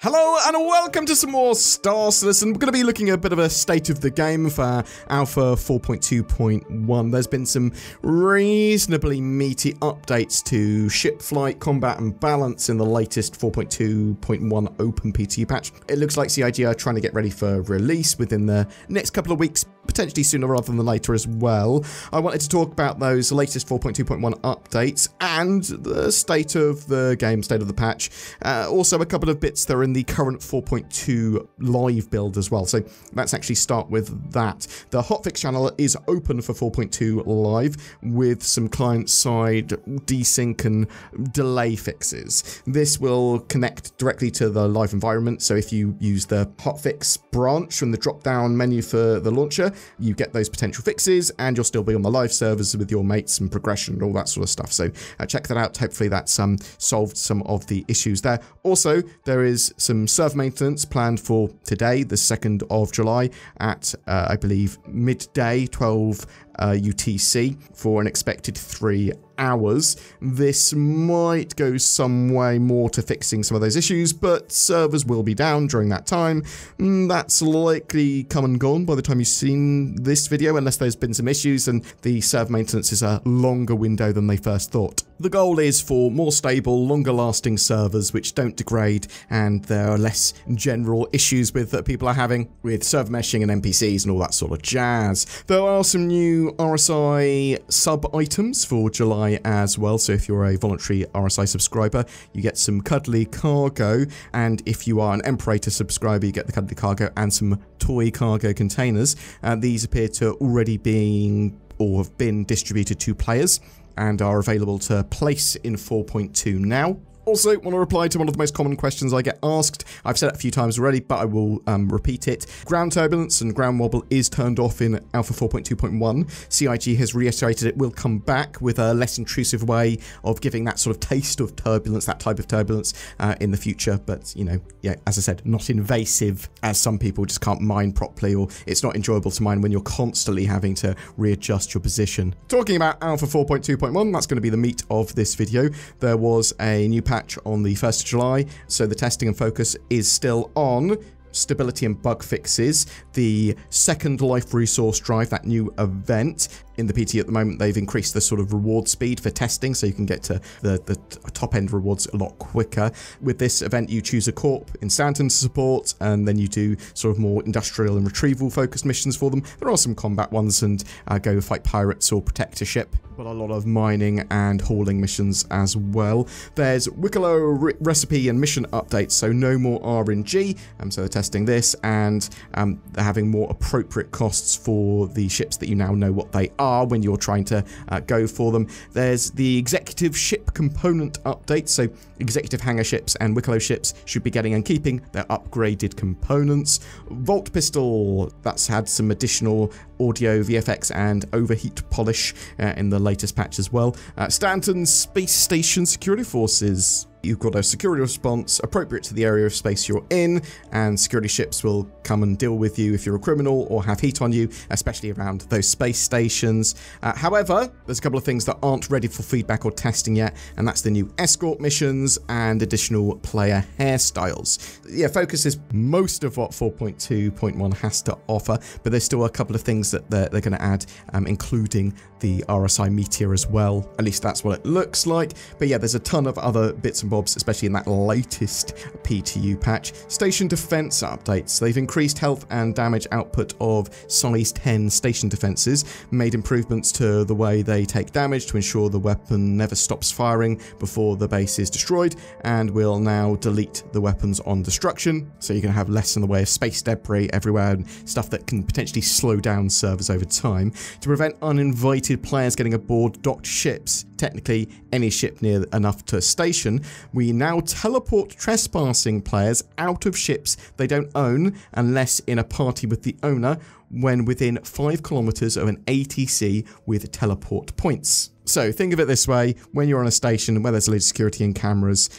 Hello and welcome to some more Star Citizen. We're going to be looking at a bit of a state of the game for Alpha 4.2.1. There's been some reasonably meaty updates to ship flight, combat and balance in the latest 4.2.1 open PTU patch. It looks like CIG are trying to get ready for release within the next couple of weeks, potentially sooner rather than later as well. I wanted to talk about those latest 4.2.1 updates and the state of the game, state of the patch. Also a couple of bits that are in the current 4.2 live build as well. So let's actually start with that. The hotfix channel is open for 4.2 live with some client-side desync and delay fixes. This will connect directly to the live environment. So if you use the hotfix branch from the drop-down menu for the launcher, you get those potential fixes and you'll still be on the live servers with your mates and progression and all that sort of stuff. So check that out. Hopefully that's solved some of the issues there. Also, there is some server maintenance planned for today, the 2nd of July at, I believe, midday, 12 UTC for an expected 3 hours. This might go some way more to fixing some of those issues, but servers will be down during that time. That's likely come and gone by the time you've seen this video, unless there's been some issues and the server maintenance is a longer window than they first thought. The goal is for more stable, longer lasting servers which don't degrade, and there are less general issues with that people are having with server meshing and NPCs and all that sort of jazz. There are some new RSI sub items for July as well, so if you're a voluntary RSI subscriber, you get some cuddly cargo, and if you are an Imperator subscriber, you get the cuddly cargo and some toy cargo containers. These appear to already being or have been distributed to players and are available to place in 4.2 now. Also, want to reply to one of the most common questions I get asked. I've said it a few times already, but I will repeat it. Ground turbulence and ground wobble is turned off in Alpha 4.2.1. CIG has reiterated it will come back with a less intrusive way of giving that sort of taste of turbulence, that type of turbulence in the future. But, you know, yeah, as I said, not invasive, as some people just can't mine properly, or it's not enjoyable to mine when you're constantly having to readjust your position. Talking about Alpha 4.2.1, that's going to be the meat of this video. There was a new patch on the 1st of July, so the testing and focus is still on stability and bug fixes. The second life resource drive, that new event in the PT at the moment, they've increased the sort of reward speed for testing, so you can get to the top end rewards a lot quicker. With this event, you choose a corp in Stanton to support, and then you do sort of more industrial and retrieval focused missions for them. There are some combat ones, and go fight pirates or protect a ship, but a lot of mining and hauling missions as well. There's Wicklow recipe and mission updates, so no more RNG, so they're testing this, and they're having more appropriate costs for the ships that you now know what they are when you're trying to go for them. There's the executive ship component update, so executive hangar ships and Wicklow ships should be getting and keeping their upgraded components. Volt pistol, that's had some additional audio, VFX and overheat polish in the latest patch as well. Stanton Space Station Security Forces, you've got a security response appropriate to the area of space you're in, and security ships will come and deal with you if you're a criminal or have heat on you, especially around those space stations. However, there's a couple of things that aren't ready for feedback or testing yet, and that's the new escort missions and additional player hairstyles. Yeah, focus is most of what 4.2.1 has to offer, but there's still a couple of things that they're going to add, including the RSI Meteor as well. At least that's what it looks like. But yeah, there's a ton of other bits and bobs, especially in that latest PTU patch. Station defense updates. They've increased health and damage output of size 10 station defenses, made improvements to the way they take damage to ensure the weapon never stops firing before the base is destroyed, and will now delete the weapons on destruction, so you can have less in the way of space debris everywhere and stuff that can potentially slow down servers over time. To prevent uninvited players getting aboard docked ships, technically any ship near enough to station, we now teleport trespassing players out of ships they don't own unless in a party with the owner when within 5 kilometers of an ATC with teleport points. So think of it this way: when you're on a station where there's a lot of security and cameras,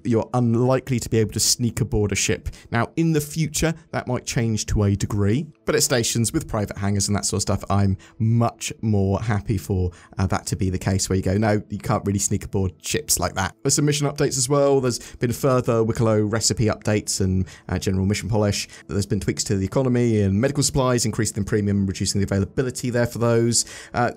you're unlikely to be able to sneak aboard a ship. Now, in the future, that might change to a degree, but at stations with private hangars and that sort of stuff, I'm much more happy for that to be the case, where you go, no, you can't really sneak aboard ships like that. There's some mission updates as well. There's been further Wicklow recipe updates and general mission polish. There's been tweaks to the economy and medical supplies, increasing the premium, reducing the availability there for those.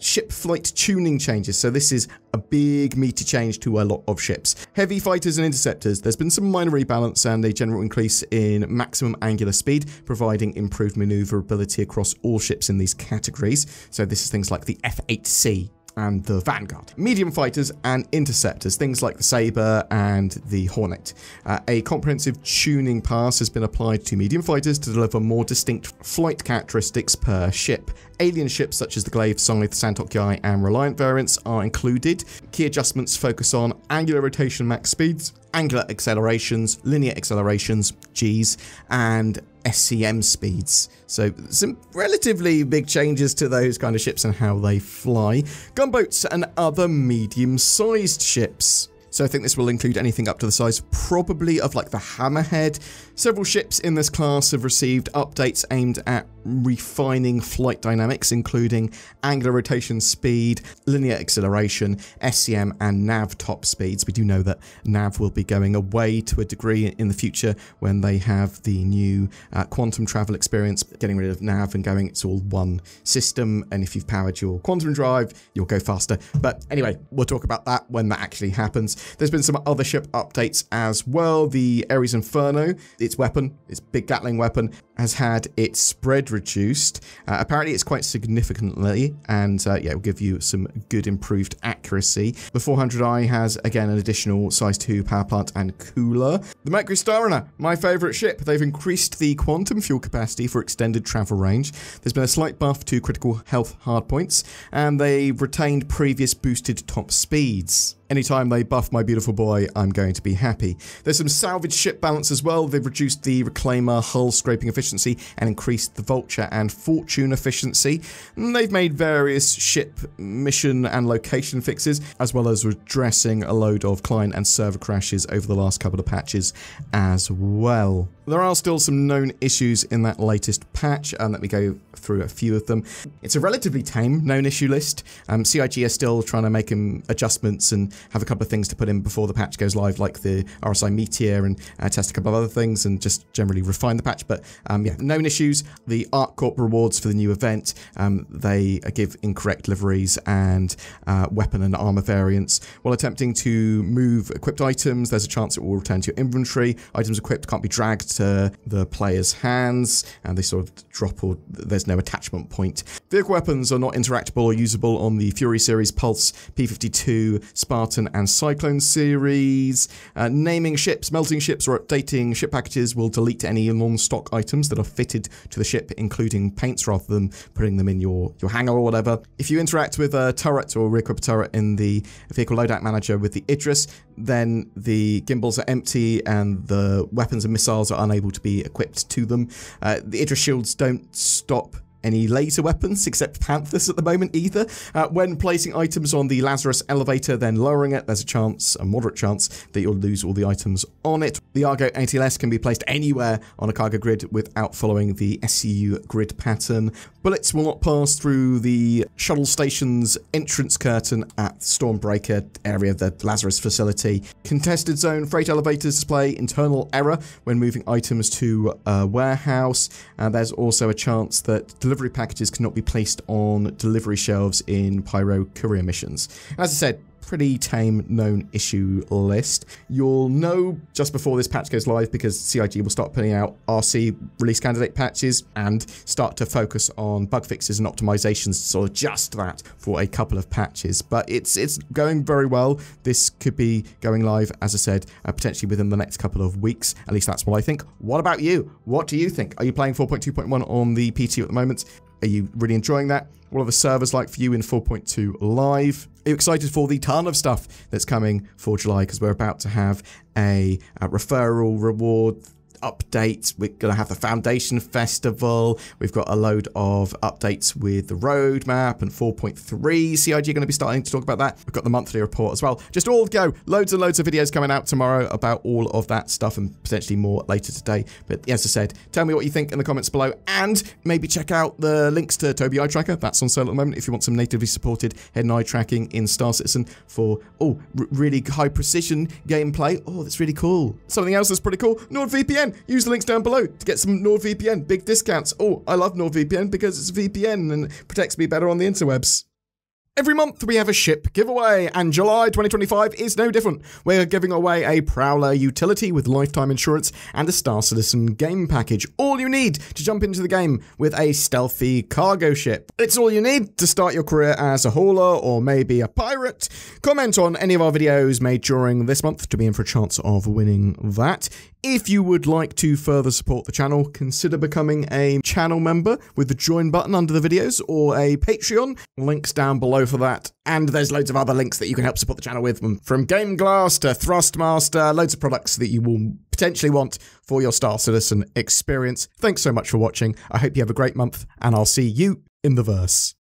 Ship flight tuning changes. So this is a big meaty change to a lot of ships. Heavy fighters and interceptors. There's been some minor rebalance and a general increase in maximum angular speed, providing improved maneuverability across all ships in these categories. So this is things like the F-8C and the Vanguard. Medium fighters and interceptors, things like the Sabre and the Hornet. A comprehensive tuning pass has been applied to medium fighters to deliver more distinct flight characteristics per ship. Alien ships such as the Glaive, Scythe, Santok Yai and Reliant variants are included. Key adjustments focus on angular rotation max speeds, angular accelerations, linear accelerations, Gs, and SCM speeds. So some relatively big changes to those kind of ships and how they fly. Gunboats and other medium-sized ships. So I think this will include anything up to the size probably of like the Hammerhead. Several ships in this class have received updates aimed at refining flight dynamics, including angular rotation speed, linear acceleration, SCM and nav top speeds. We do know that nav will be going away to a degree in the future when they have the new quantum travel experience, getting rid of nav and going, it's all one system, and if you've powered your quantum drive, you'll go faster. But anyway, we'll talk about that when that actually happens. There's been some other ship updates as well. The Ares Inferno, its weapon, its big Gatling weapon, has had its spread reduced. Apparently it's quite significantly, and yeah, it will give you some good improved accuracy. The 400i has, again, an additional size 2 power plant and cooler. The Mercury Starrunner, my favourite ship. They've increased the quantum fuel capacity for extended travel range. There's been a slight buff to critical health hardpoints, and they've retained previous boosted top speeds. Anytime they buff my beautiful boy, I'm going to be happy. There's some salvage ship balance as well. They've reduced the Reclaimer hull scraping efficiency and increased the Vulture and Fortune efficiency. And they've made various ship mission and location fixes, as well as redressing a load of client and server crashes over the last couple of patches as well. There are still some known issues in that latest patch, and let me go through a few of them. It's a relatively tame known issue list. CIG are still trying to make adjustments and have a couple of things to put in before the patch goes live, like the RSI Meteor, and test a couple of other things and just generally refine the patch. But yeah, known issues. The ArcCorp rewards for the new event, they give incorrect liveries and weapon and armor variants. While attempting to move equipped items, there's a chance it will return to your inventory. Items equipped can't be dragged to the player's hands, and they sort of drop, or there's no attachment point. Vehicle weapons are not interactable or usable on the Fury series, Pulse, P-52, Spartan and Cyclone series. Naming ships, melting ships, or updating ship packages will delete any non-stock items that are fitted to the ship, including paints, rather than putting them in your hangar or whatever. If you interact with a turret or re-equip turret in the vehicle loadout manager with the Idris, then the gimbals are empty and the weapons and missiles are unable to be equipped to them. The Idris shields don't stop any laser weapons, except Panthers at the moment either. When placing items on the Lazarus elevator, then lowering it, there's a moderate chance that you'll lose all the items on it. The Argo ATLS can be placed anywhere on a cargo grid without following the SCU grid pattern. Bullets will not pass through the shuttle station's entrance curtain at Stormbreaker area of the Lazarus facility. Contested zone freight elevators display internal error when moving items to a warehouse. There's also a chance that delivery packages cannot be placed on delivery shelves in Pyro courier missions. As I said, pretty tame known issue list. You'll know just before this patch goes live, because CIG will start putting out RC release candidate patches and start to focus on bug fixes and optimizations, so just that for a couple of patches. But it's going very well. This could be going live, as I said, potentially within the next couple of weeks. At least that's what I think. What about you? What do you think? Are you playing 4.2.1 on the PT at the moment? Are you really enjoying that? What are the servers like for you in 4.2 live? Are you excited for the ton of stuff that's coming for July? Because we're about to have a referral reward updates. We're going to have the Foundation Festival. We've got a load of updates with the roadmap and 4.3. CIG are going to be starting to talk about that. We've got the monthly report as well. Just all go. Loads and loads of videos coming out tomorrow about all of that stuff and potentially more later today. But as I said, tell me what you think in the comments below, and maybe check out the links to Toby Eye Tracker. That's on sale at the moment if you want some natively supported head and eye tracking in Star Citizen for really high precision gameplay. Oh, that's really cool. Something else that's pretty cool, NordVPN. Use the links down below to get some NordVPN big discounts. Oh, I love NordVPN because it's a VPN and protects me better on the interwebs. Every month we have a ship giveaway, and July 2025 is no different. We're giving away a Prowler utility with lifetime insurance and a Star Citizen game package. All you need to jump into the game with a stealthy cargo ship. It's all you need to start your career as a hauler or maybe a pirate. Comment on any of our videos made during this month to be in for a chance of winning that. If you would like to further support the channel, consider becoming a channel member with the join button under the videos, or a Patreon. Links down below for that. And there's loads of other links that you can help support the channel with, from Game Glass to THRUSTMASTer, loads of products that you will potentially want for your Star Citizen experience. Thanks so much for watching. I hope you have a great month, and I'll see you in the verse.